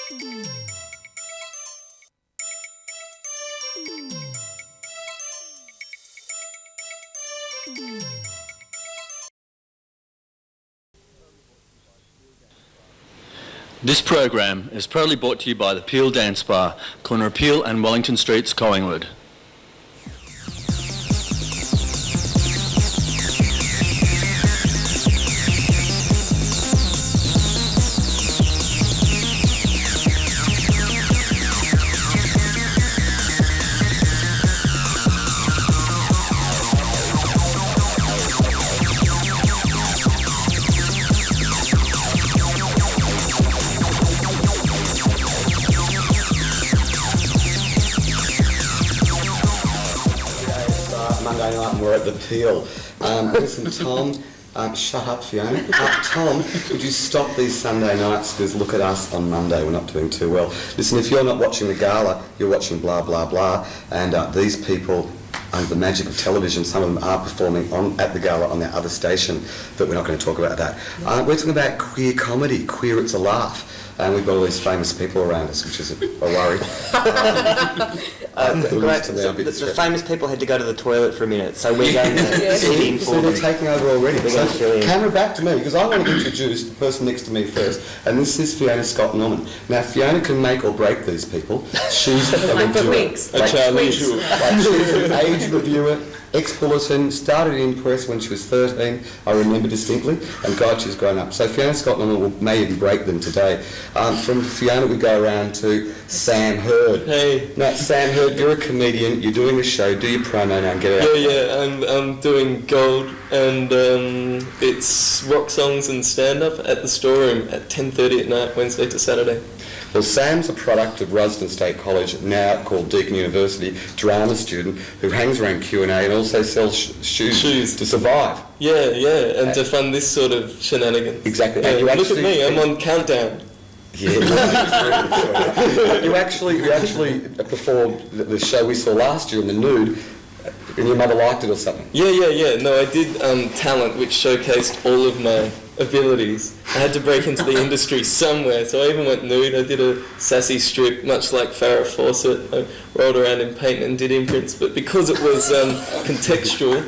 This program is proudly brought to you by the Peel Dance Bar, corner of Peel and Wellington Streets, Collingwood. We're at the Peel. Listen, Tom, shut up, Fiona. Tom, would you stop these Sunday nights? Because look at us on Monday, we're not doing too well. Listen, if you're not watching the gala, you're watching blah, blah, blah. And these people, under the magic of television, some of them are performing at the gala on their other station, but we're not going to talk about that. We're talking about queer comedy, Queer It's a Laugh. And we've got all these famous people around us, which is a worry. The famous people had to go to the toilet for a minute, so we're going to sit in for So they're taking over already. So camera back to me, because I want to introduce the person next to me first, and this is Fiona Scott Norman. Now, Fiona can make or break these people. She's a reviewer. She's an age reviewer, ex-bulletin, started in press when she was 13, I remember distinctly, and God, she's grown up. So Fiona Scott Norman will maybe break them today. From Fiona we go around to Sam Herd. Hey. Now Sam Herd, you're a comedian, you're doing a show, do your promo now and get it out. Yeah, I'm doing Gold, and it's rock songs and stand-up at the Storeroom at 10:30 at night, Wednesday to Saturday. Well, Sam's a product of Rusden State College, now called Deakin University, drama student who hangs around Q&A and also sells shoes to survive. Yeah, and to fund this sort of shenanigans. Exactly. Yeah, And you look at me, I'm on Countdown. Yeah, you actually performed the show we saw last year in the nude, and your mother liked it or something. Yeah. No, I did talent, which showcased all of my abilities. I had to break into the industry somewhere, so I even went nude. I did a sassy strip, much like Farrah Fawcett. I rolled around in paint and did imprints, but because it was contextual,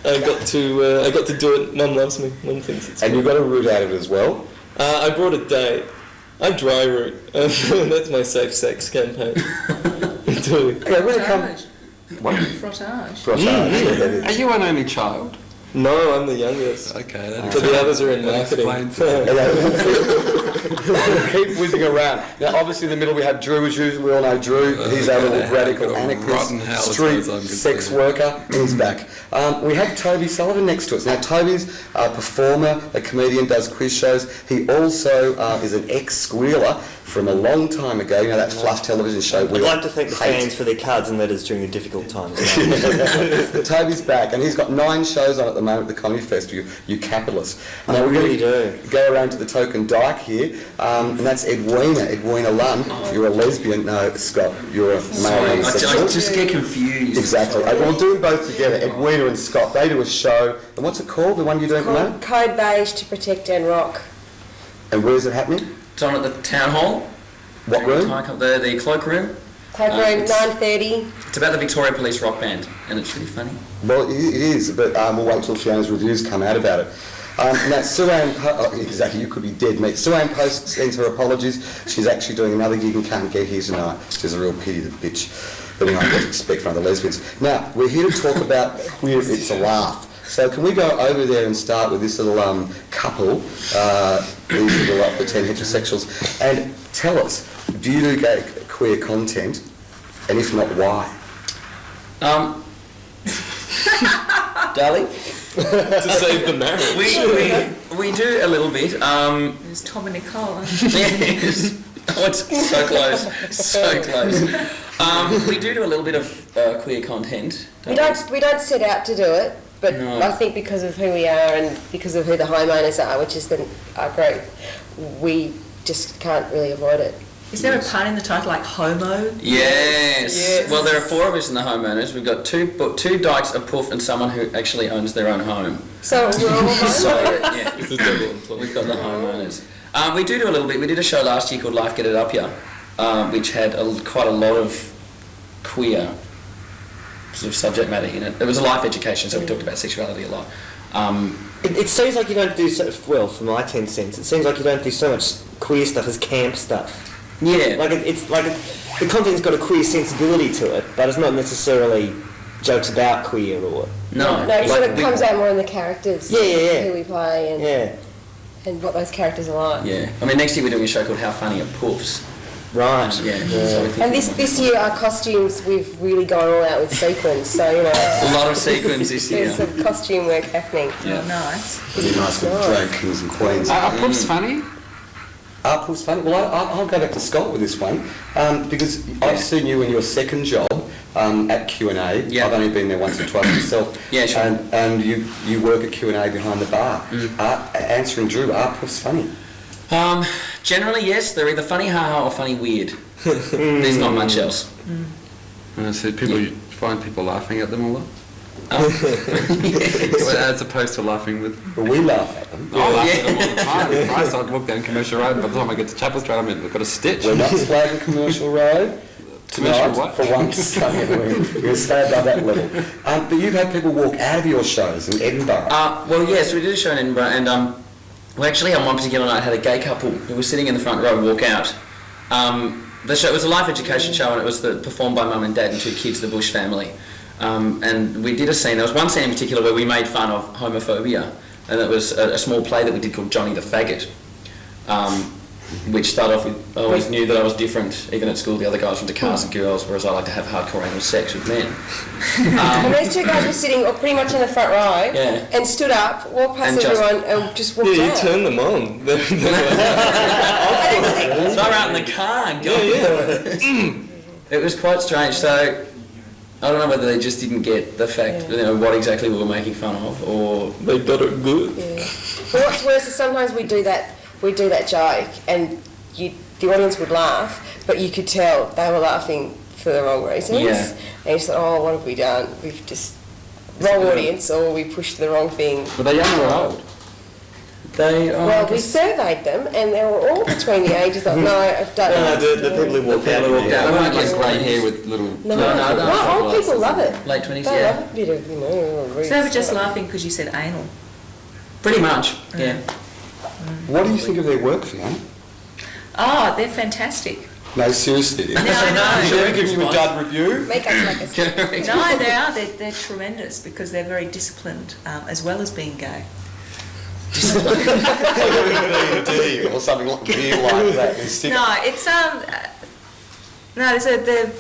I got to do it. Mum loves me. Mum thinks it's And cool. you got a root out of it as well. I brought a date. I dry root. That's my safe sex campaign. Okay, when it comes... What? Frottage. Frottage. Are you an only child? No, I'm the youngest. Okay, that So the others are in marketing. Keep whizzing around. Now, obviously, in the middle we have Drew, as usual. We all know Drew. He's our little radical anarchist, street sex worker, and he's back. We have Toby Sullivan next to us. Now, Toby's a performer, a comedian, does quiz shows. He also is an ex-squealer from a long time ago. You know, that fluff television show. I'd like to thank the fans for their cards and letters during the difficult times. Toby's back, and he's got 9 shows on at the moment at the Comedy Fest. You capitalist. Now we're going to go around to the token dyke here, and that's Edwina Lunn. You're a lesbian. No, Scott, you're a male. I just get confused. Exactly. We'll do them both together. Edwina and Scott. They do a show, and what's it called? The one you're doing at the moment? Code Beige to Protect and Rock. And where's it happening? It's on at the town hall. What room? The cloak room. Cloak room, 9:30. It's about the Victoria Police rock band, and it's really funny. Well, it is, but we'll wait till Fiona's reviews come out about it. Now, Sue-Ann, exactly, you could be dead meat. Sue-Ann Post sends her apologies. She's actually doing another gig and can't get here tonight. She's a real pity, the bitch. But anyway, what to expect from the lesbians. Now, we're here to talk about Queer It's a Laugh. So can we go over there and start with this little couple, these little pretend heterosexuals, and tell us, do you do gay queer content, and if not, why? Darling? To save the marriage. We do a little bit. There's Tom and Nicole. Yes. Oh, it's so close. So close. We do a little bit of queer content. We don't set out to do it, but No. I think because of who we are and because of who the homeowners are, which is our group, we just can't really avoid it. Is there a pun in the title, like homo? Yes. Well, there are 4 of us in the homeowners. We've got 2 dykes, a poof, and someone who actually owns their own home. So we're all So, homeowners. yeah, It's a double employment. we've got the homeowners. We do a little bit. We did a show last year called Life Get It Up Here, which had quite a lot of queer sort of subject matter in it. It was a life education, so we talked about sexuality a lot. It seems like you don't do well, from my 10 cents, it seems like you don't do so much queer stuff as camp stuff. Yeah. Like the content's got a queer sensibility to it, but it's not necessarily jokes about queer or... No. No, so it comes out more in the characters. Yeah. Who we play and what those characters are like. Yeah. I mean, next year we're doing a show called How Funny Are Poofs. Right. So we think And this year our costumes, we've really gone all out with sequins, so a lot of sequins this year. there's some costume work happening. Oh, nice. It'd be nice with drag kings and queens. Are Poofs funny? Are Poofs funny? Well, I'll go back to Scott with this one, because I've seen you in your second job at Q&A. Yeah. I've only been there once or twice myself. Yeah, sure. And you work at Q&A behind the bar. Answering Drew, are Poofs funny? Generally, yes. They're either funny ha-ha or funny weird. There's not much else. So you find people laughing at them a lot? As opposed to laughing with... But we laugh at them. I laugh at them all the time. Christ, I'd walk down Commercial Road, and by the time I get to Chapel Street, I've got a stitch. We're not slagging Commercial Road. Commercial Tonight, what? For once, we're going to stay above that level. But you've had people walk out of your shows in Edinburgh. Well, yes, we did a show in Edinburgh, and we actually on one particular night had a gay couple who was sitting in the front row walk out. The show was a life education show, and it was performed by mum and dad and two kids, the Bush family. And we did a scene. There was one scene in particular where we made fun of homophobia, and it was a small play that we did called Johnny the Faggot, which started off with, I always knew that I was different. Even at school, the other guys went to cars and girls, whereas I like to have hardcore anal sex with men. And those two guys were sitting pretty much in the front row and stood up, walked past everyone and just walked Yeah, you out. turn them on. So I out in the car and go. It was quite strange. So I don't know whether they just didn't get the fact, what exactly we were making fun of, or They got it good. Yeah. But what's worse is sometimes we do that joke and the audience would laugh, but you could tell they were laughing for the wrong reasons. Yeah. And you thought, oh, what have we done? We've just wrong audience, or we pushed the wrong thing. Were they young or old? Well, we surveyed them, and they were all between the ages of I don't know. The people who walk out. They Yeah. weren't like grey hair with little... No, old people love it. late 20s, They yeah. love a bit of, So they were just laughing because you said anal. Pretty much, yeah. What do you think of their work, Fiona? Oh, they're fantastic. No, seriously. No, no. Should we give you a dud review? Make us like us. No, they are. They're tremendous because they're very disciplined as well as being gay. Or something like beer like that. No, it's they're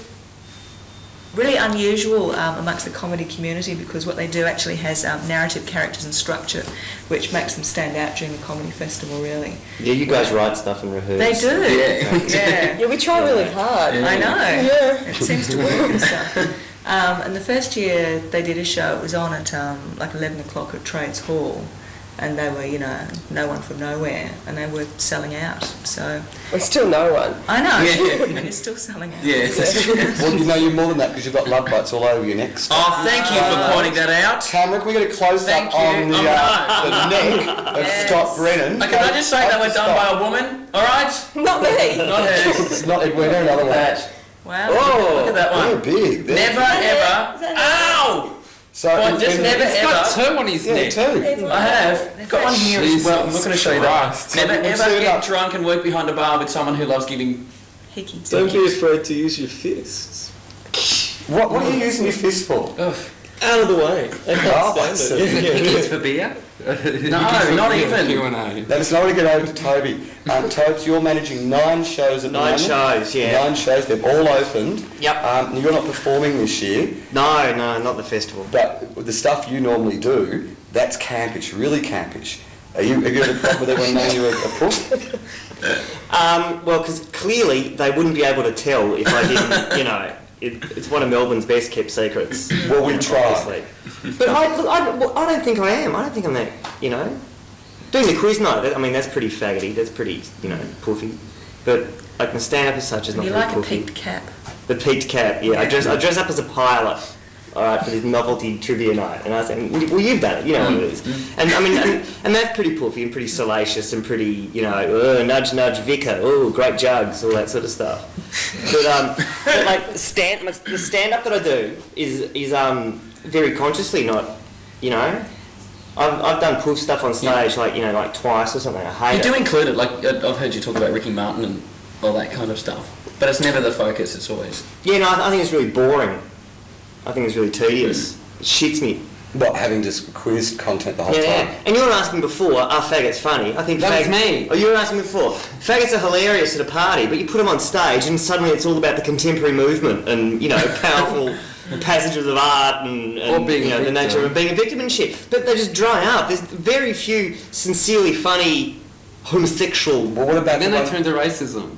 really unusual amongst the comedy community because what they do actually has narrative characters and structure, which makes them stand out during the comedy festival. Really, Yeah, you guys write stuff and rehearse. they do. Yeah. Yeah, we try really hard. I know. Yeah. It seems to work and stuff. And the first year they did a show, it was on at like 11 o'clock at Trades Hall, and they were, no one from nowhere, and they were selling out. So We're still no one. I know, Yeah. and you're still selling out. Yeah, that's true. Well, you're more than that because you've got love bites all over your neck. Oh, thank you for pointing that out. Cameron, can we get a close Thank up you. on the neck of Yes. Scott Brennan? Can I just say they were done by a woman? All right? Not me. Not her. It's not Edwina, another one. That. Wow. Look at that They're one. big. Never ever. Ow! So What, just never He's got ever. two on his Yeah, neck. too. I have. Got one here as well. I'm not going to show you that. Jesus Never We'll ever set it get up. drunk and work behind a bar with someone who loves giving. Hickey. Don't be afraid to use your fists. What are you using your fist for? Out of the way. They Oh, can't I stand it. Tickets for beer? No, not even. Q&A. Now, let's not get over to Toby. Tobes, you're managing 9 shows at the 9 moment. shows, yeah. 9 shows, they've all opened. Yep. You're not performing this year, No, not the festival. but the stuff you normally do, that's campish, really campish. Have you had a problem with everyone knowing you're a puss? Well, because clearly they wouldn't be able to tell if I didn't, it's one of Melbourne's best kept secrets. Well, we try. Obviously. But I don't think I am. I don't think I'm that, Doing the quiz night, that's pretty faggoty. That's pretty, puffy. But my stand-up as such is not You very like a puffy. peaked cap. The peaked cap, yeah. I dress up as a pilot. all right, for this novelty trivia night. And I was saying, well, you've done it, you know what it is. And I mean, and that's pretty puffy and pretty salacious and pretty, you know, nudge, nudge, vicar, oh, great jugs, all that sort of stuff. But like, the stand-up that I do is very consciously not, you know, I've done puff stuff on stage, like, you know, like twice or something. I hate You it. do include it, like I've heard you talk about Ricky Martin and all that kind of stuff. But it's never the focus, it's always... Yeah, no, I think it's really boring. I think it's really tedious. It shits me. What, having just quiz content the whole Yeah, time? and you were asking before, are faggots funny? I think That was me. Oh, you were asking before. Faggots are hilarious at a party, but you put them on stage and suddenly it's all about the contemporary movement and, you know, powerful passages of art and Or being you know, a the nature of being a victim and shit. But they just dry up. There's very few sincerely funny homosexual... Well, what about And then the they one- turn to racism.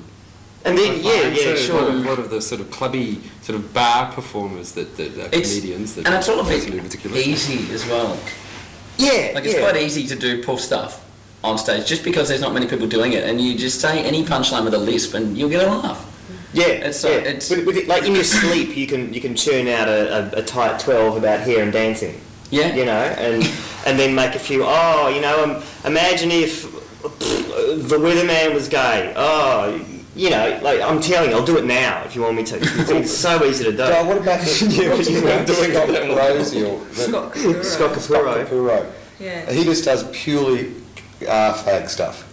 And then, yeah, So sure. A lot of the sort of clubby, sort of bar performers that are comedians. That And it's all a personally bit particular. easy as well. Yeah, Like, it's quite easy to do puff stuff on stage, just because there's not many people doing it, and you just say any punchline with a lisp and you'll get a laugh. Yeah, It's, yeah. it's- With it, like in your sleep, you can churn out a tight 12 about hair and dancing. Yeah. You know, and then make a few. Oh, you know, imagine if the weatherman was gay. Oh, you know, like I'm telling you, I'll do it now if you want me to. It's so easy to do. Joel, what about the... Yeah, but you weren't doing Scott that one. Rosie or... Scott Capurro. Scott Capurro. Capurro. Yeah. He just does purely fag stuff.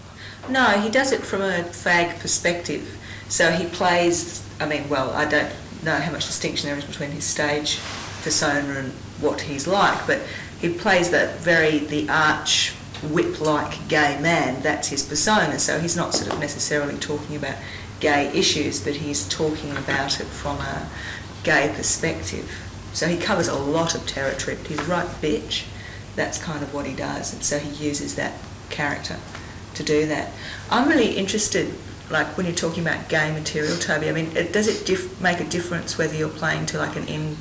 No, he does it from a fag perspective. So he plays, I mean, well, I don't know how much distinction there is between his stage persona and what he's like, but he plays the arch whip-like gay man. That's his persona. So he's not sort of necessarily talking about gay issues, but he's talking about it from a gay perspective. So he covers a lot of territory. He's right bitch. That's kind of what he does, and so he uses that character to do that. I'm really interested, like when you're talking about gay material, Toby, I mean, does it make a difference whether you're playing to like an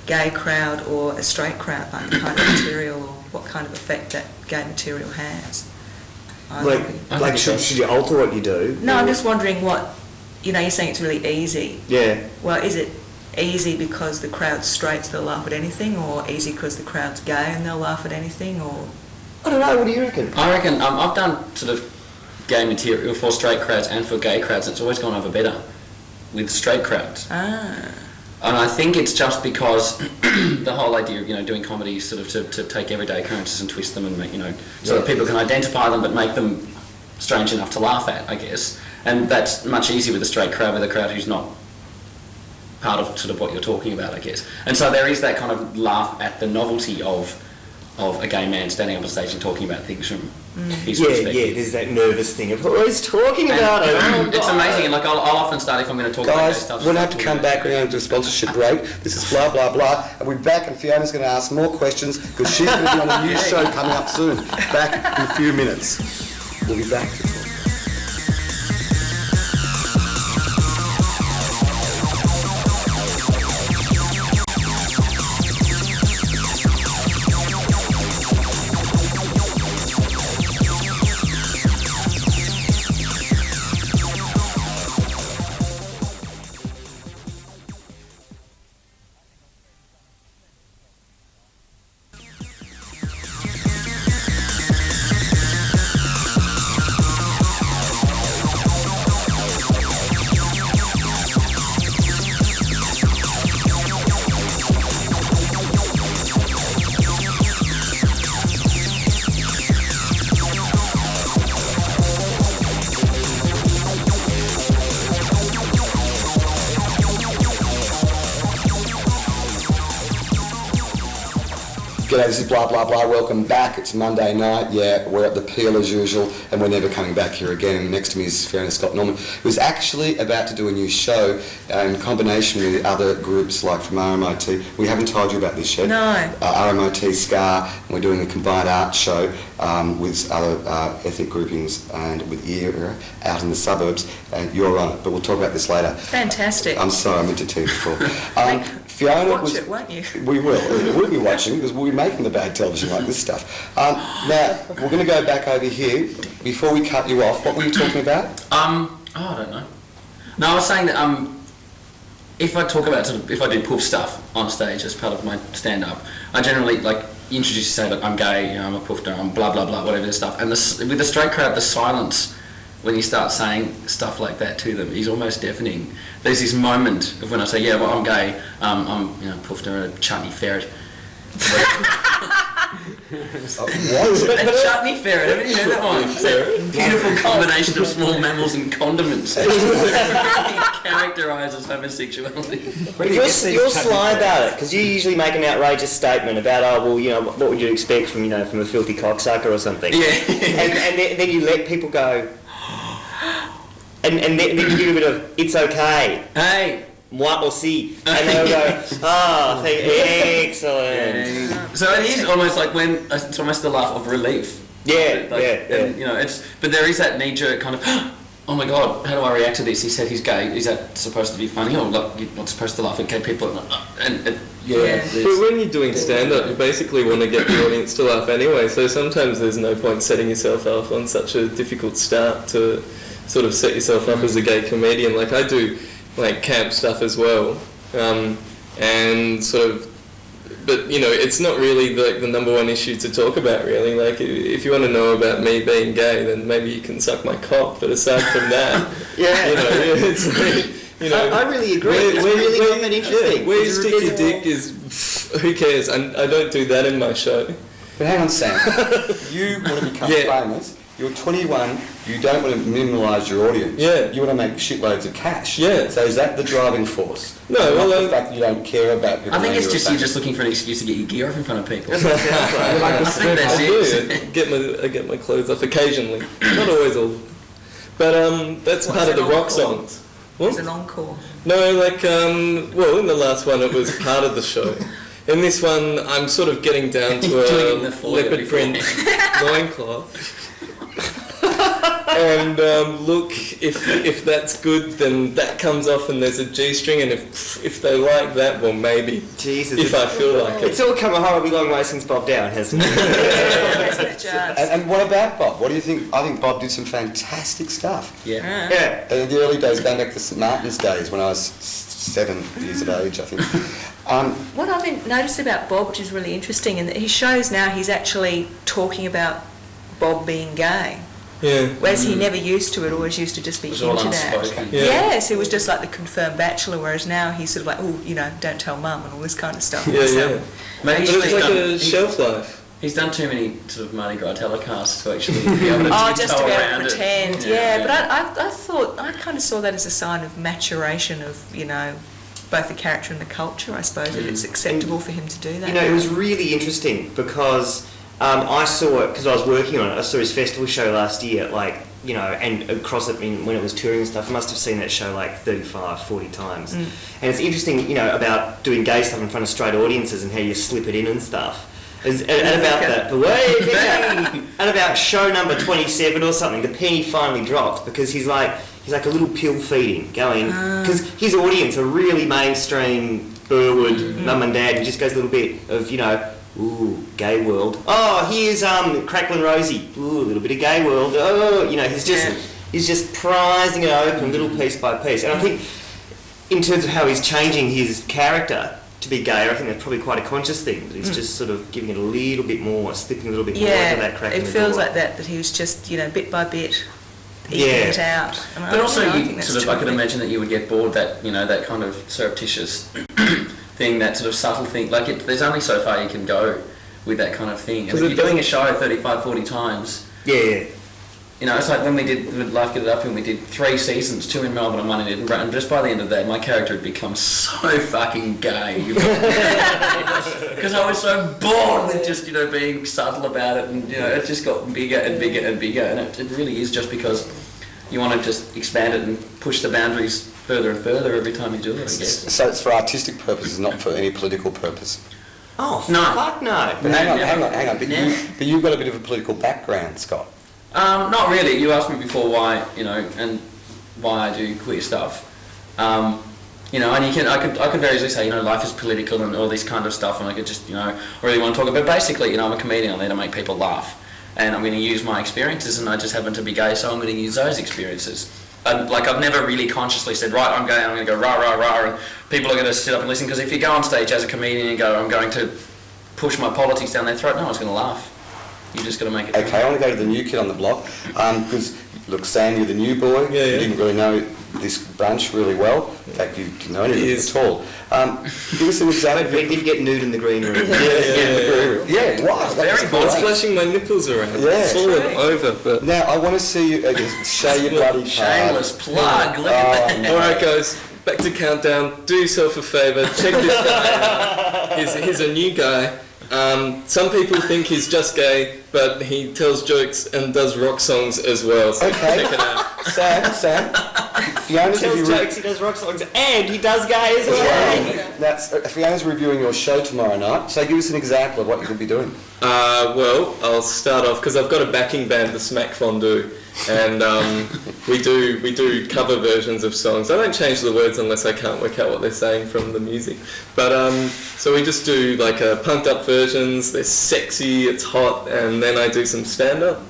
gay crowd or a straight crowd, like the kind of material or what kind of effect that gay material has? Like should you alter what you do? No, I'm just wondering what, you know, you're saying it's really easy. Yeah. Well, is it easy because the crowd's straight so they'll laugh at anything, or easy because the crowd's gay and they'll laugh at anything, or...? I don't know, what do you reckon? I reckon I've done sort of gay material for straight crowds and for gay crowds. It's always gone over better with straight crowds. Ah. And I think it's just because the whole idea of, you know, doing comedy sort of to take everyday occurrences and twist them and make, you know, so that people can identify them but make them strange enough to laugh at, I guess. And that's much easier with a straight crowd, with a crowd who's not part of sort of what you're talking about, I guess. And so there is that kind of laugh at the novelty of a gay man standing up on stage and talking about things from his perspective. Yeah, there's that nervous thing of always talking about it. Oh, It's God. amazing, and like I'll often start, if I'm going to talk about gay Guys, stuff... we're going to have to come back. We're going to do a sponsorship break. This is blah, blah, blah. And we're back, and Fiona's going to ask more questions because she's going to be on a new show coming up soon. Back in a few minutes. We'll be back. G'day, this is blah, blah, blah. Welcome back. It's Monday night. Yeah, we're at the Peel as usual, and we're never coming back here again. And next to me is Fiona Scott Norman, who's actually about to do a new show in combination with other groups like from RMIT. We haven't told you about this yet. No. RMIT, SCAR, and we're doing a combined art show with other ethnic groupings and with ERA out in the suburbs. And you're on it, but we'll talk about this later. Fantastic. I'm sorry, I meant to tell you before. Fiona watch it, won't you? We will. We'll be watching because we'll be making the bad television like this stuff. Now, we're going to go back over here. Before we cut you off, what were you talking about? I don't know. No, I was saying that if I talk about if I do poof stuff on stage as part of my stand-up, I generally like introduce you say that I'm gay, you know, I'm a poofter, I'm blah blah blah, whatever this stuff. And with the straight crowd, the silence when you start saying stuff like that to them is almost deafening. There's this moment of when I say, yeah, well, I'm gay, I'm a poofter, a chutney ferret. What? A chutney ferret, haven't you heard that one? Beautiful combination of small mammals and condiments. Characterises homosexuality. You're sly about it, because you usually make an outrageous statement about, what would you expect from, from a filthy cocksucker or something. Yeah. and then you let people go, and then you do a bit of, it's okay. Hey. Moi aussi. And they'll go, excellent. So it is almost like when, it's almost the laugh of relief. Yeah, And, but there is that knee-jerk kind of, oh my god, how do I react to this? He said he's gay. Is that supposed to be funny, or like you're not supposed to laugh at gay people? But when you're doing stand-up, you basically want to get the audience to laugh anyway. So sometimes there's no point setting yourself up on such a difficult start to sort of set yourself up as a gay comedian. Like I do, like camp stuff as well, and sort of. But it's not really the number one issue to talk about, really. Like, if you want to know about me being gay, then maybe you can suck my cock. But aside from that, it's like, I really agree. It's really not that interesting. Yeah, where you stick your dick is, who cares? And I don't do that in my show. But hang on, Sam. You want to become famous. You're 21. You don't want to minimalise your audience. Yeah. You want to make shitloads of cash. Yeah. So is that the driving force? No, not the fact that you don't care about people. I think it's just you're just looking for an excuse to get your gear off in front of people. That's what it sounds like. I think that's it. I get my clothes off occasionally. Not always all. But that's part of the rock songs. What? It's an encore. No, like, in the last one it was part of the show. In this one, I'm sort of getting down to a leopard print loincloth. And look, if that's good, then that comes off and there's a G-string, and if they like that, well, maybe. Jesus. If I feel like it. It's all come a horribly long way since Bob Down, hasn't it? And what about Bob? What do you think? I think Bob did some fantastic stuff. Yeah. In the early days, going back to St Martin's days, when I was 7 years of age, I think. What I've noticed about Bob, which is really interesting, in that his shows now, he's actually talking about Bob being gay. Yeah. Whereas he never used to, it always used to just be hinted at. Yeah. Yes, it was just like the confirmed bachelor, whereas now he's sort of like, don't tell mum and all this kind of stuff. Yeah, yeah. Maybe it's like a shelf life. He's done too many sort of Mardi Gras telecasts to actually be able to just to be able to pretend. it. Yeah, but I thought, I kind of saw that as a sign of maturation of, both the character and the culture, I suppose, that it's acceptable for him to do that. It was really interesting because I saw it, because I was working on it, I saw his festival show last year, and across it, when it was touring and stuff, I must have seen that show like 35, 40 times. And it's interesting, about doing gay stuff in front of straight audiences and how you slip it in and stuff. And about that, and about show number 27 or something, the penny finally dropped because he's like a little pill feeding going, because his audience are really mainstream Burwood mum and dad, and just goes a little bit of ooh, gay world. Oh, here's Cracklin' Rosie. Ooh, a little bit of gay world. Oh, he's just prizing it open little piece by piece. And I think in terms of how he's changing his character to be gay, I think that's probably quite a conscious thing. He's just sort of giving it a little bit more, slipping a little bit more into that crack in the door. It feels like that he was just, bit by bit eating it out. But also, I could imagine that you would get bored that, that kind of surreptitious thing, that sort of subtle thing. Like, there's only so far you can go with that kind of thing. And if you're doing a show 35, 40 times... Yeah. It's like when we did Life Get It Up, and we did 3 seasons, 2 in Melbourne and 1 in Edinburgh, and just by the end of that, my character had become so fucking gay. Because I was so bored with just, being subtle about it, and, it just got bigger and bigger and bigger, and it really is just because you want to just expand it and push the boundaries further and further every time you do it, I guess. So it's for artistic purposes, not for any political purpose? Oh, no. Fuck no. But hang on. But you've got a bit of a political background, Scott. Not really. You asked me before why, and why I do queer stuff. And I could very easily say, life is political and all this kind of stuff, and I could just, really want to talk about. But basically, I'm a comedian. I'm there to make people laugh, and I'm going to use my experiences, and I just happen to be gay, so I'm going to use those experiences. like I've never really consciously said, right, I'm going to go rah rah rah, and people are going to sit up and listen. Because if you go on stage as a comedian and go, I'm going to push my politics down their throat, no one's going to laugh. You just got to make it. Okay, I want to go to the new kid on the block because look, Sam, you're the new boy. Yeah. You didn't really know this bunch really well. In fact, you didn't know anything at all. Give us an example. We did get nude in the green room. Yeah, wow. Very cool. It's flashing my nipples around. Yeah. It's falling over, but... Now, I want to see you show your bloody card. Shameless plug. Look at that. No. Alright guys, back to countdown. Do yourself a favour, check this guy out. He's a new guy. Some people think he's just gay, but he tells jokes and does rock songs as well, so Okay. check it out. Sam, Fiona's He tells jokes, he does rock songs, and he does gay as well. That's Fiona's reviewing your show tomorrow night, so give us an example of what you could be doing. Well, I'll start off because I've got a backing band, the Smack Fondue, and we do cover versions of songs. I don't change the words unless I can't work out what they're saying from the music. But so we just do like punked up versions. They're sexy, it's hot, and then I do some stand up.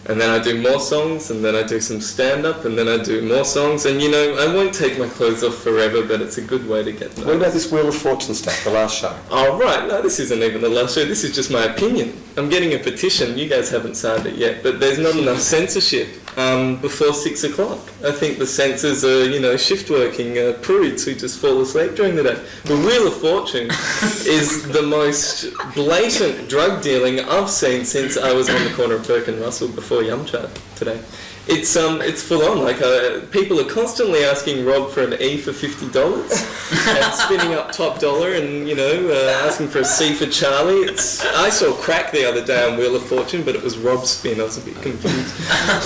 And then I do more songs, and then I do some stand-up, and then I do more songs. And, you know, I won't take my clothes off forever, but it's a good way to get noticed. What about this Wheel of Fortune stuff, the last show? Oh, right. No, this isn't even the last show. This is just my opinion. I'm getting a petition. You guys haven't signed it yet, but there's not enough censorship before 6 o'clock. I think the censors are, you know, shift-working prudes who just fall asleep during the day. The Wheel of Fortune is the most blatant drug dealing I've seen since I was on the corner of Burke and Russell before Yum Chat today. It's full on. Like people are constantly asking Rob for an E for $50 and spinning up top dollar, and you know asking for a C for Charlie. I saw crack the other day on Wheel of Fortune, but it was Rob's spin. I was a bit confused.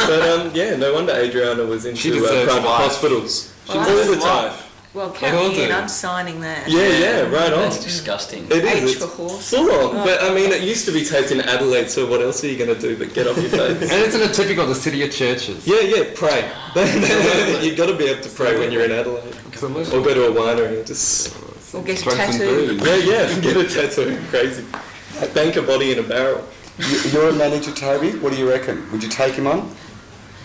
But yeah, no wonder Adriana was into private hospitals all the time. Well, count me in, I'm signing that. Yeah, right on. That's disgusting. It H is. for horse. Full on. But I mean, it used to be taped in Adelaide, so what else are you going to do but get off your face? And isn't it typical of the city of churches? Yeah, pray. You've got to be able to pray when you're in Adelaide. Or go to a winery and just... Or get a Drugs and tattoo. booze. Yeah, get a tattoo. Crazy. Bank a body in a barrel. You're a manager, Toby. What do you reckon? Would you take him on?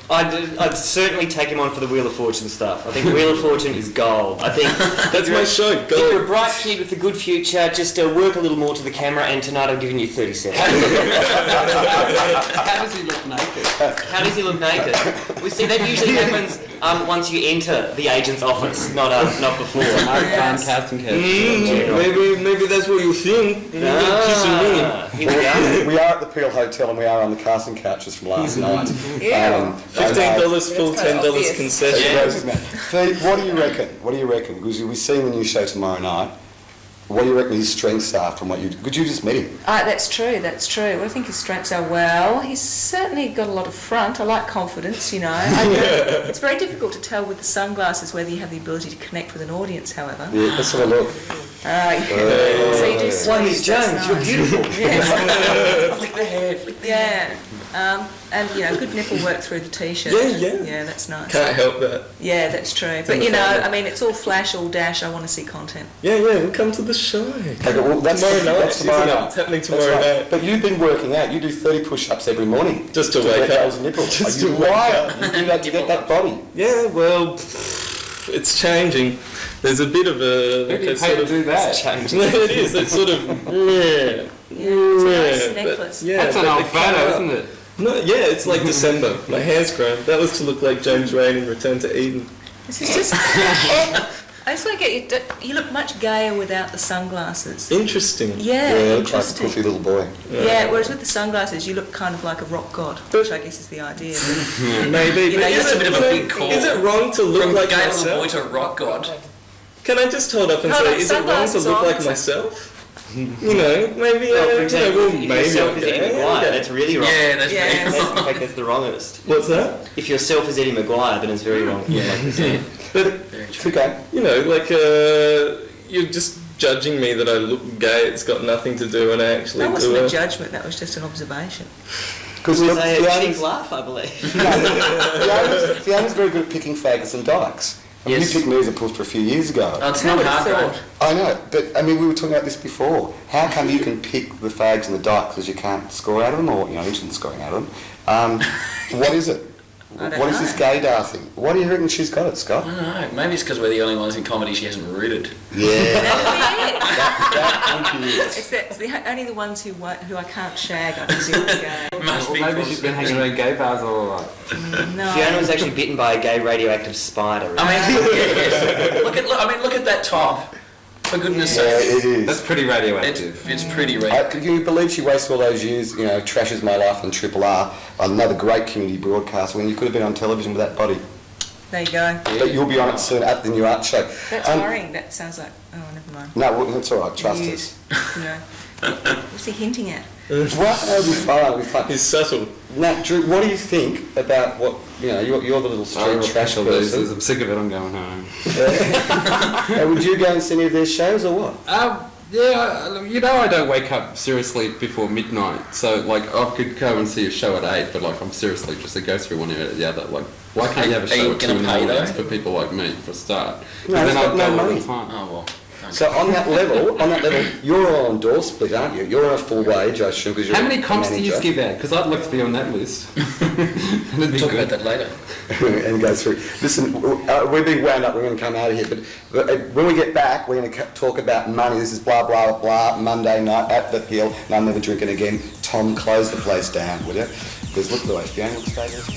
I'd certainly take him on for the Wheel of Fortune stuff. I think Wheel of Fortune is gold. I think That's my show, if you're a gold. bright kid with a good future, just work a little more to the camera, and tonight I'm giving you 30 seconds. How does he look naked? How does he look naked? We see that usually happens once you enter the agent's office, not before. Casting couch. Maybe that's what you think. Kissing me. Here we go. We are at the Peel Hotel and we are on the casting couches from last night. Yeah. $15 full, That's kinda $10 obvious. concession. What do you reckon? Because you'll be seeing the new show tomorrow night. What do you reckon his strengths are from what you... Could you just meet him? That's true. Well, I think his strengths are, well, he's certainly got a lot of front. I like confidence, you know. It's very difficult to tell with the sunglasses whether you have the ability to connect with an audience, however. Yeah, let's have a look. So you do One is sweeps, that's Jones, you're nice. beautiful. Yes. Flick the hair, flick the Yeah. And, you know, good nipple work through the T-shirt. Yeah. Yeah, that's nice. Can't help that. Yeah, that's true. But, you know, I mean, it's all flash, all dash. I want to see content. Yeah, we'll come to the show. Okay, well, that's Tomorrow night, That's tomorrow isn't it? night. It's happening That's tomorrow right. night. But you've been working out. You do 30 push-ups every morning. Just to get wake up. those nipples. Just Are to you wake wild? You do that to get that body. Yeah, well, it's changing. There's a bit of a... Who do you a pay sort to of, do that? it is. It's sort of... Yeah, it's a nice necklace. That's an old photo, isn't it? No, yeah, it's like December. My hair's grown. That was to look like James Rain in Return to Eden. This is just... I just want to get you... You look much gayer without the sunglasses. Interesting. Yeah, Yeah, like a interesting. puffy little boy. Yeah, whereas with the sunglasses, you look kind of like a rock god, which I guess is the idea. Maybe. You But know, is that's it, a bit of a big call. Is it wrong to look From like gay little boy myself? to rock god. Can I just hold up and Hold say, on, is it wrong to sunglasses look on. like myself? You know, maybe, Well, for example, well, if maybe yourself is okay. Eddie Maguire, that's really wrong. Yeah, that's Yeah. very In fact, that's the wrongest. What's that? If yourself is Eddie Maguire, then it's very wrong. Yeah. But, It's okay. you know, like, you're just judging me that I look gay. It's got nothing to do, and I actually That wasn't do a it. judgment, that was just an observation. Because It was a cheap Fiona's laugh, I believe. Fiona's very good at picking faggots and dykes. I mean, Yes. you picked me as a push for a few years ago. Oh, it's not hard, right? I know, but I mean, we were talking about this before. How come you can pick the fags and the dykes because you can't score out of them, or you know, interested in scoring out of them? What is it? I don't What is know. this gaydar thing? Why do you reckon she's got it, Scott? I don't know. Maybe it's because we're the only ones in comedy she hasn't rooted. Yeah. It's only the ones who I can't shag, I presume, to go. Must Well, be maybe she's been hanging around gay bars all her life. No. Fiona was actually bitten by a gay radioactive spider. I mean, look at that top. For goodness Yeah, sake. it is. That's pretty radioactive. It's pretty rare. Can you believe she wasted all those years, trashes my life on Triple R, another great community broadcast, when you could have been on television with that body? There you go. But you'll be on it soon at the new art show. That's worrying. That sounds like, oh, never mind. No, well, that's all right. Trust us. You know. What's he hinting at? What? It'll be fun. It'll be fun. He's subtle. Nat, Drew, what do you think about what, you're the little street trash person. I'm sick of it, I'm going home. Would you go and see any of their shows or what? Yeah, I don't wake up seriously before midnight, so like I could go and see a show at 8, but like I'm seriously just to go through one or the other. Like, why can't you have a Are you show at 2 in the gonna pay morning though? for people like me for a start? No, And it's then got I'll no go all money. the time. Oh well. So on that level, you're on door split, aren't you? You're on a full wage, I assume, because you're How many a comps do you manager. give out? Because I'd like to be on that list. That'd be Talk good. about that later. And go through. Listen, we're being wound up. We're going to come out of here, but when we get back, we're going to talk about money. This is blah blah blah. Monday night at the Peel, and I'm never drinking again. Tom, close the place down, will you? Because look at the way Fiona looks fabulous.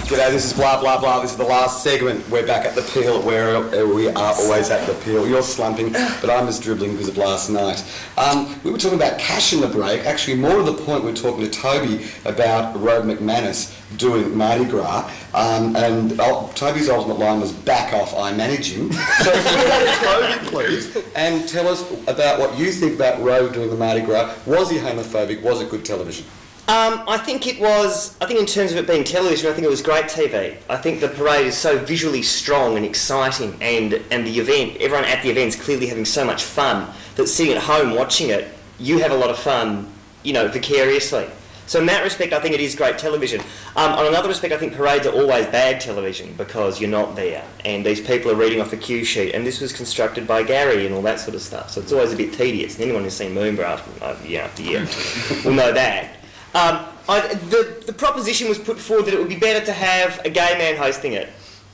G'day, this is blah blah blah. This is the last segment. We're back at the Peel, where we are always at the Peel. You're slumping, but I'm just dribbling because of last night. We were talking about cash in the break. Actually, more to the point, we're talking to Toby about Rob McManus doing Mardi Gras, and Toby's ultimate line was "back off, I manage him." So can we go to Toby, please, and tell us about what you think about Rob doing the Mardi Gras. Was he homophobic? Was it good television? I think in terms of it being television, I think it was great TV. I think the parade is so visually strong and exciting, and the event, everyone at the event's clearly having so much fun that sitting at home watching it, you have a lot of fun, vicariously. So in that respect, I think it is great television. On another respect, I think parades are always bad television because you're not there, and these people are reading off a cue sheet, and this was constructed by Gary and all that sort of stuff. So it's always a bit tedious, and anyone who's seen Moonbra year after year will know that. The proposition was put forward that it would be better to have a gay man hosting it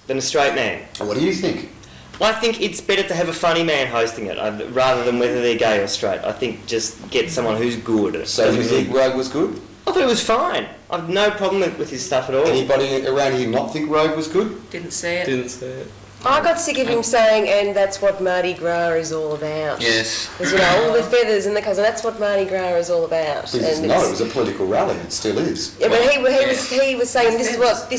than a straight man. What do you think? Well, I think it's better to have a funny man hosting it rather than whether they're gay or straight. I think just get someone who's good. So you think Rogue was good? I thought it was fine. I've no problem with his stuff at all. Anybody around here not think Rogue was good? Didn't see it. Didn't say it. I got sick of him saying, and that's what Mardi Gras is all about. Yes. Because, all the feathers and the colours, and that's what Mardi Gras is all about. It's And not. it's- It was a political rally. It still is. Yeah, but he was saying this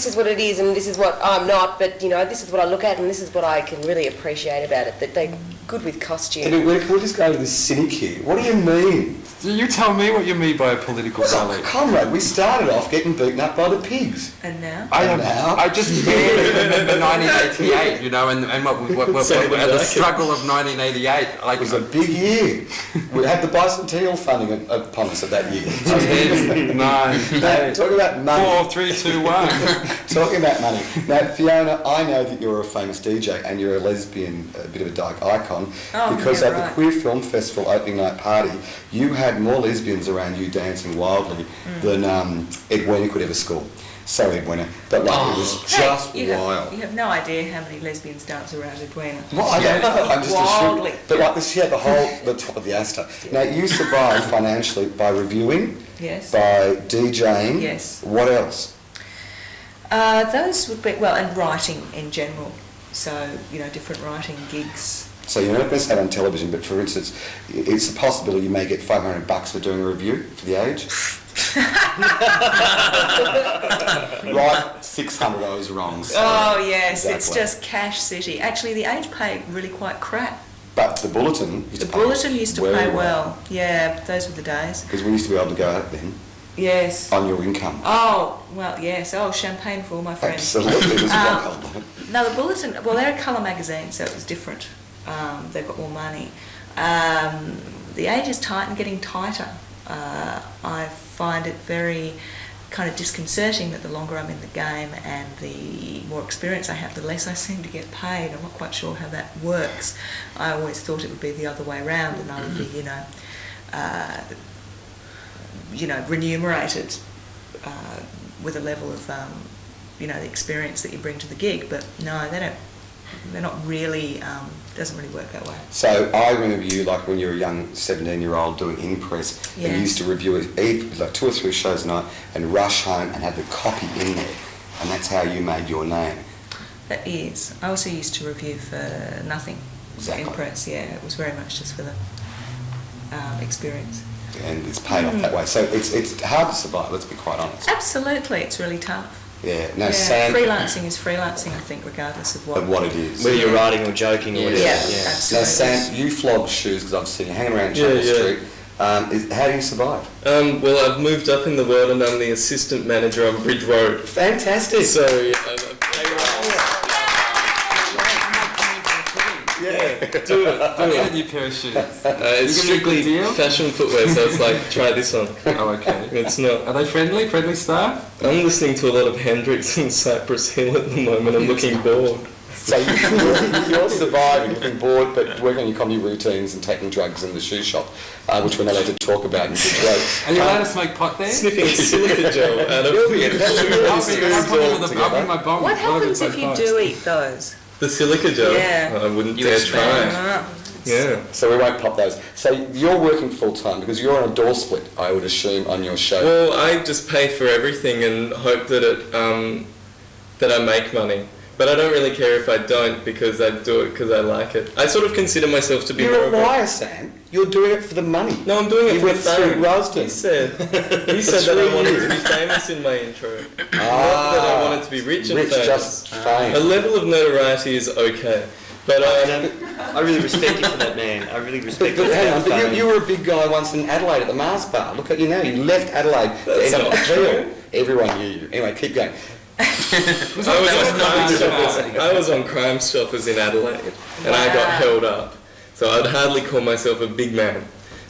is what it is, and this is what I'm not. But this is what I look at, and this is what I can really appreciate about it. That they're good with costume. And we're just going to this cynic here. What do you mean? You tell me what you mean by a political rally. Comrade, we started off getting beaten up by the pigs. And now? I just barely remember 1988, and what the struggle of 1988. Like, It was a big year. We had the bicentennial funding upon us of that year. 10, 9, 8, Talking about money. 4, 3, 2, 1. Talking about money. Now, Fiona, I know that you're a famous DJ and you're a lesbian, a bit of a dyke icon, because yeah, at right. the Queer Film Festival opening night party, you had more lesbians around you dancing wildly than Edwina could ever score. Sorry, Edwina, but it was just you wild. you have no idea how many lesbians dance around Edwina. Well, I don't know. I'm just Wildly. assuming. But like this, she had the top of the Astor. Now, you survived financially by reviewing, Yes. by DJing. Yes. What else? Those would be, and writing in general. So, different writing gigs. So you're not going to say it on television, but for instance, it's a possibility you may get $500 for doing a review for The Age. Right, 600 of those wrong. So Oh yes, it's exactly. just cash city. Actually, the Age paid really quite crap. But the Bulletin used The to pay Bulletin used to very pay well. Yeah, those were the days. Because we used to be able to go out then Yes. on your income. Oh, well, yes. Oh, champagne for all my friends. Absolutely, there's Um, one. No, the Bulletin, well, they're a colour magazine, so it was different. They've got more money. The Age is tight and getting tighter. I find it very kind of disconcerting that the longer I'm in the game and the more experience I have, the less I seem to get paid. I'm not quite sure how that works. I always thought it would be the other way around, and I would be, remunerated with a level of, the experience that you bring to the gig. But no, they don't. They're not really. Doesn't really work that way. So I remember you, like when you were a young 17-year-old doing in-press, and you used to review it like 2 or 3 shows a night and rush home and have the copy in there, and that's how you made your name. That is. I also used to review for nothing. Exactly. In press, yeah. It was very much just for the experience. And it's paid off that way. So it's hard to survive, let's be quite honest. Absolutely, it's really tough. Yeah. Now, Yeah, Sam, freelancing is freelancing, I think, regardless of of what it is. Whether you're writing or joking or whatever. Yeah, Now, absolutely. Sam, you flog shoes because I've seen you hanging around Yeah, Chapel yeah. Street. How do you survive? Well, I've moved up in the world and I'm the assistant manager on Bridge Road. Fantastic. So, do it. I need a new pair of shoes. It's You give me a strictly good deal? fashion footwear, so it's like, try this on. Oh, okay. It's not. Are they friendly? Friendly staff? I'm listening to a lot of Hendrix and Cypress Hill at the moment. I'm looking bored. So you're surviving, looking bored, but working on your comedy routines and taking drugs in the shoe shop, which we're not allowed to talk about in Bridge Road. Are you allowed to smoke pot there? Sniffing silica gel out of You'll be in. That's really I'll smooth bring my bong. What happens I'll if be you both. do eat those? the silica gel. Yeah. I wouldn't You dare expand. try. Yeah. So we won't pop those. So you're working full time because you're on a door split, I would assume, on your show. Well, I just pay for everything and hope that that I make money. But I don't really care if I don't because I do it because I like it. I sort of consider myself to be more You're a of a... liar, Sam. You're doing it for the money. No, I'm doing it You for the went through fame. Rosden. You said that I wanted to be famous in my intro. Not that I wanted to be rich and famous. just fame. A level of notoriety is okay. But I really respect you for that, man. I really respect you But for hang on, that. but you were a big guy once in Adelaide at the Mars Bar. Look at you now. You left Adelaide. That's to end up not at Peel. Everyone knew you. Anyway, keep going. I was on Crime Stoppers in Adelaide and I got held up. So I'd hardly call myself a big man.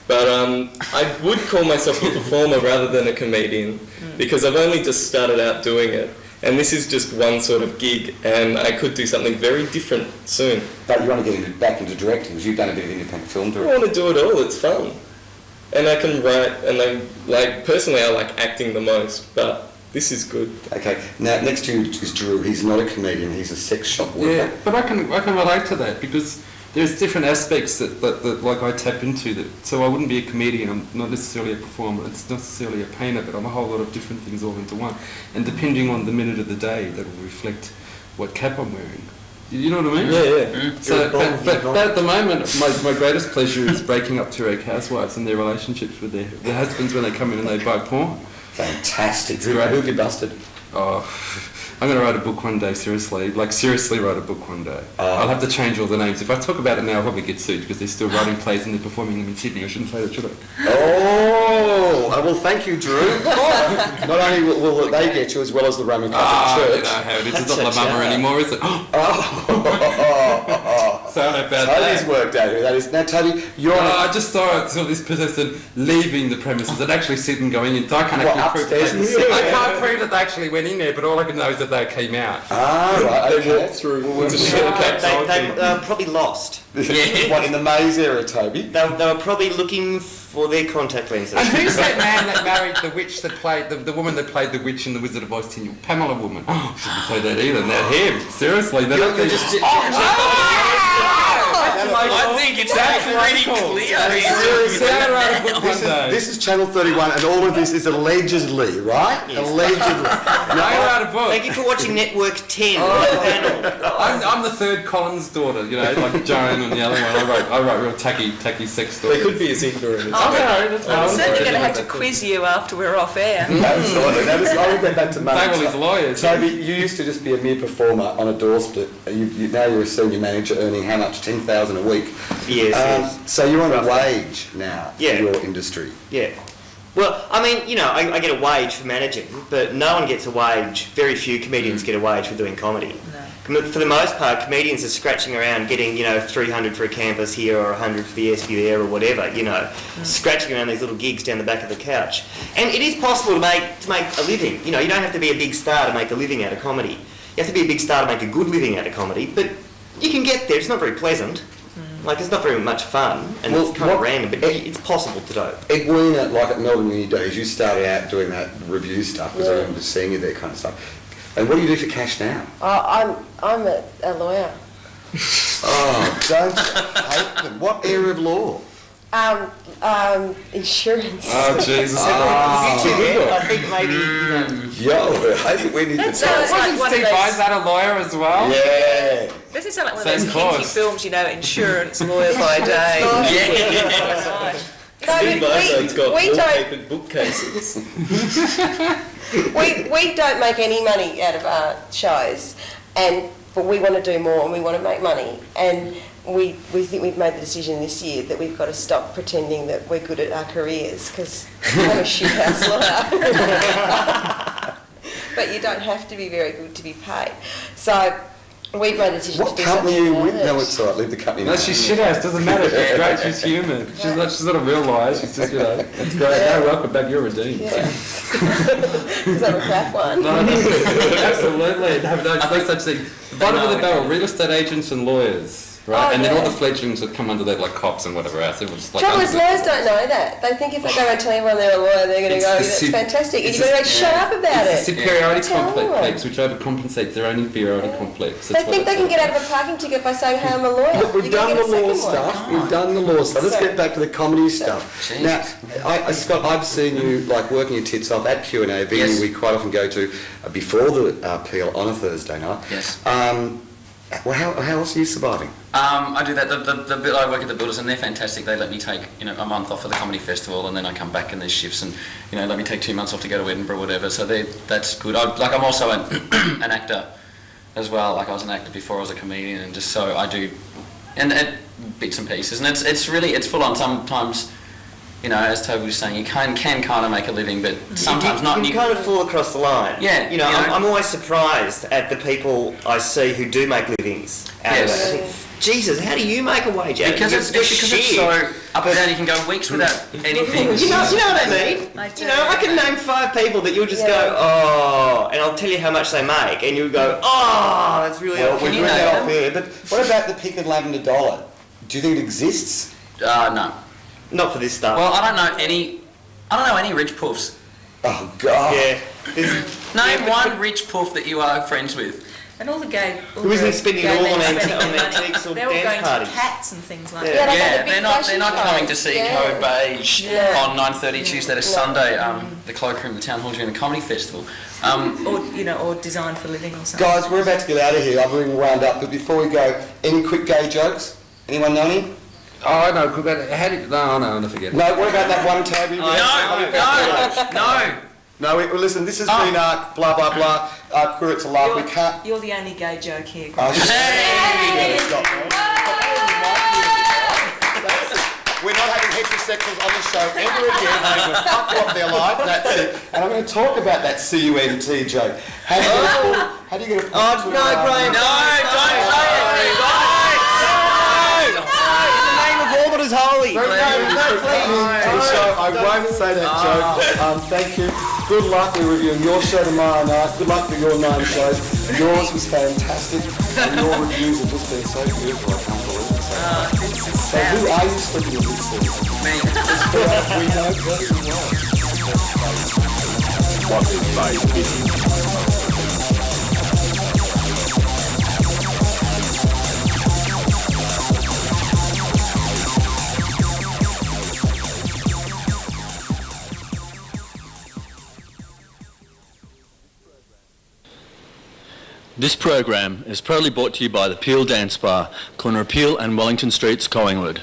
But I would call myself a performer rather than a comedian because I've only just started out doing it. And this is just one sort of gig and I could do something very different soon. But you want to get back into directing because you've done a bit of independent film I directing. want to do it all, it's fun. And I can write and personally I like acting the most, but this is good. Okay, now next to you is Drew. He's not a comedian, he's a sex shop worker. Yeah, but I can relate to that because there's different aspects that like I tap into that. So I wouldn't be a comedian. I'm not necessarily a performer. It's not necessarily a painter, but I'm a whole lot of different things all into one. And depending on the minute of the day, that will reflect what cap I'm wearing. You know what I mean? Yeah. So, but at the moment, my greatest pleasure is breaking up two-egg housewives and their relationships with their husbands when they come in and they buy porn. Fantastic. Drew, who have you busted? Oh, I'm going to write a book one day, seriously. Like, seriously write a book one day. I'll have to change all the names. If I talk about it now, I'll probably get sued because they're still writing plays and they're performing them in Sydney. I shouldn't say that, should I? Oh, well, thank you, Drew. Not only will they get you, as well as the Roman Catholic You Church. know how it is. It's not La Mama anymore, is it? Sorry about Toby's that. worked out who that is. Now, Toby, you're on I just saw this person leaving the premises and actually sitting going in. So I can't What, actually prove upstairs? that I can't prove that they actually went in there, but all I can know is that they came out. right, They okay. walked through with a shortcut. They probably lost. What, in the maze area, Toby? They were probably looking for their contact lenses. And who's that man that married the witch that played, the woman that played the witch in The Wizard of Oz? Pamela Woman. Oh, shouldn't say that either. Now him. Seriously. You're just... I think it's pretty clear. This is Channel 31 and all of this is allegedly, right? Allegedly. Now you're out of book. Thank you for watching Network 10. Panel. I'm the third Collins daughter, you know, like Joan and the other one. I write real tacky sex stories. They could be as ignorant as I'm certainly going to have to quiz you after we're off air. Absolutely. Now, I will go back to money. They were his lawyers. Toby, you used to just be a mere performer on a doorstep. Now you're a senior manager earning how much? 10,000 a week. Yes. So you're on a wage now Yeah. in your industry. Yeah. Well, I mean, you know, I get a wage for managing, but no one gets a wage. Very few comedians get a wage for doing comedy. No. For the most part, comedians are scratching around getting, you know, 300 for a campus here or 100 for the SBU there or whatever, you know, scratching around these little gigs down the back of the couch. And it is possible to make a living. You know, you don't have to be a big star to make a living out of comedy. You have to be a big star to make a good living out of comedy, but you can get there. It's not very pleasant. Like, it's not very much fun, and it's kind of random, but it's possible to do. Edwina, like at Melbourne Uni Days, you started out doing that review stuff, because I remember seeing you there kind of stuff. And what do you do for cash now? I'm a lawyer. Oh, don't hate them. What area of law? Insurance. Oh, Jesus. I think maybe, you know, Yo, I think we need to That talk. sounds like one of Steve Vai's those... that a lawyer as well? Yeah. Doesn't it sound like one Same of those kinky course. films, you know, insurance lawyer by day? Yeah. No, Steve Vai's got we don't. wallpapered bookcases. We don't make any money out of our shows, but we want to do more and we want to make money. And we think we've made the decision this year that we've got to stop pretending that we're good at our careers, because I'm a shit house lawyer. But you don't have to be very good to be paid. So we've made the decision What to do company are something you with? about No, it. it's all right. Leave the company. No, name. she's shit house, doesn't matter. She's great, she's human. She's not a real liar, she's just, you know, it's great. No, welcome back, you're redeemed. Yeah. Is that a crap one? No, absolutely. No such thing. Bottom of the barrel, real estate agents and lawyers. Right, Oh, and then yeah. all the fledglings that come under that, like cops and whatever else. It was like Trouble is, lawyers don't know that. They think if they go and tell everyone they're a lawyer, they're going to It's go, the that's su- fantastic. And it's you've got to the- go, shut up about it's it. the superiority Tell them. complex, which overcompensates their own inferiority complex. They That's think what they can it's get out of a parking ticket by saying, hey, I'm a lawyer. Look, we've You're gonna done the get a law second one. stuff. We've done the law stuff. Let's So- get back to the comedy stuff. Jeez. Now, Scott, I've seen you like working your tits off at Q&A, a venue Yes. we quite often go to before the appeal on a Thursday night. Yes. Well, how else are you surviving? I do that. I work at the Builders, and they're fantastic. They let me take, you know, a month off for the comedy festival, and then I come back and there's shifts, and you know, let me take 2 months off to go to Edinburgh or whatever. So that's good. I'm also an actor as well. Like I was an actor before I was a comedian, and just so I do, and bits and pieces, and it's full on. Sometimes, you know, as Toby was saying, you can kind of make a living, but sometimes you, not. You can kind of fall across the line. Yeah, You know, you know. I'm always surprised at the people I see who do make livings out Yes. of it. I think, Jesus, how do you make a wage out Because of it? it's so up and down, you can go weeks without anything. You know what I mean? I do. You know, I can name 5 people that you'll just Yeah. go, oh, and I'll tell you how much they make, and you'll go, oh, that's really Well, helpful. we're you doing know that off them? air, but what about the pink and lavender dollar? Do you think it exists? No. Not for this stuff. Well, I don't know any rich puffs. Oh, God. yeah. Name one rich puff that you are friends with. And all the gay... Who isn't spending it all on spending antiques their money, or they're all dance going parties? to cats and things like Yeah. that. they have Yeah, the big they're not fashion coming to shows. see Yeah. Code Beige Yeah. on 9:30 Tuesday to Sunday. The cloakroom, the town hall during the comedy festival. Or, you know, or designed for living or something. Guys, we're about to get out of here. I'm being wound up, but before we go, any quick gay jokes? Anyone know any? Oh, no, no, forget it. No, what about that one, Toby? No. No, listen, this has been blah, blah, blah. Queer It's a Laugh. We can't... You're the only gay joke here. Hey! We're not having heterosexuals on the show ever again. I'm going to fuck you off their life. That's it. And I'm going to talk about that C-U-N-T joke. How do you get a... Oh, no, Graeme. No, don't say it. All that is holy. No, please. I won't say that joke. Thank you. Good luck. We're reviewing your show tomorrow night. Good luck with your 9 shows. Yours was fantastic. And your reviews have just been so beautiful. I can't believe it. So who are you speaking of this season? Me. We know very well. What is life? This program is proudly brought to you by the Peel Dance Bar, corner of Peel and Wellington Streets, Collingwood.